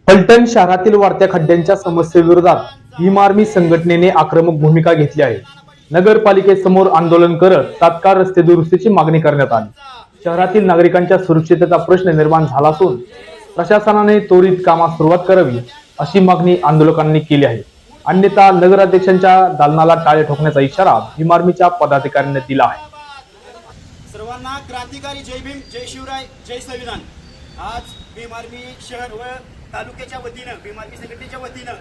फलटण शहरातील वाढत्या खड्ड्यांच्या समस्येविरोधात भीम आर्मी संघटनेने आक्रमक भूमिका घेतली आहे. नगरपालिकेसमोर आंदोलन करत तात्काळ रस्ते दुरुस्तीची मागणी करण्यात आली. शहरातील नागरिकांच्या सुरक्षिततेचा प्रश्न निर्माण झाला असून प्रशासनाने त्वरित कामास सुरुवात करावी अशी मागणी आंदोलकांनी केली आहे. अन्यथा नगराध्यक्षांच्या दालनाला टाळे ठोकण्याचा इशारा भीम आर्मीच्या पदाधिकाऱ्यांनी दिला आहे. सर्वांना क्रांतिकारी जय भीम, जय शिवराय, जय संविधान. आज भीम आर्मी शहर व तालुक्याच्या वतीनं, भीम आर्मी संघटनेच्या वतीनं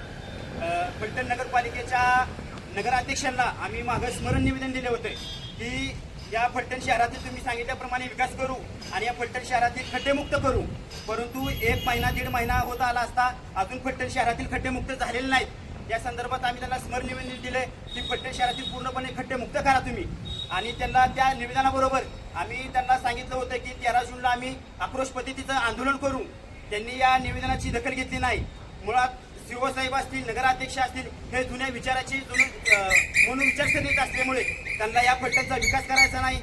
फलटण नगरपालिकेच्या नगराध्यक्षांना आम्ही मागं स्मरण निवेदन दिले होते की या फलटण शहरातील तुम्ही सांगितल्याप्रमाणे विकास करू आणि या फलटण शहरातील खड्डेमुक्त करू. परंतु एक महिना दीड महिना होत आला असता अजून फलटण शहरातील खड्डेमुक्त झालेले नाहीत. या संदर्भात आम्ही त्यांना स्मरण निवेदन दिले की फलटण शहरातील पूर्णपणे खड्डेमुक्त करा तुम्ही. आणि त्यांना त्या निवेदनाबरोबर आम्ही त्यांना सांगितलं होतं की 13 जूनला आम्ही आक्रोश पद्धतीचं आंदोलन करू. त्यांनी या निवेदनाची दखल घेतली नाही. मुळात शिवसाहेब असतील, नगराध्यक्ष असतील, हे जुन्या विचाराची म्हणून विचारसरणीत असल्यामुळे त्यांना या फलटणचा विकास करायचा नाही,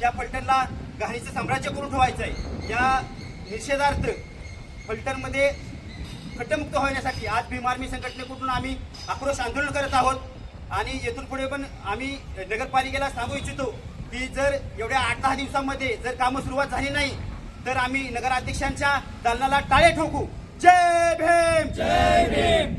या फलटणला घाणीचं साम्राज्य करून ठेवायचं आहे. या निषेधार्थ फलटणमध्ये खड्डेमुक्त होण्यासाठी आज भीम आर्मी संघटनेकडून आम्ही आक्रोश आंदोलन करत आहोत. आणि येथून पुढे पण आम्ही नगरपालिकेला सांगू इच्छितो की जर एवढ्या 8-10 दिवसांमध्ये जर कामं सुरुवात झाली नाही तर आम्ही नगराध्यक्षांच्या दालनाला टाळे ठोकू. जय भीम, जय भीम.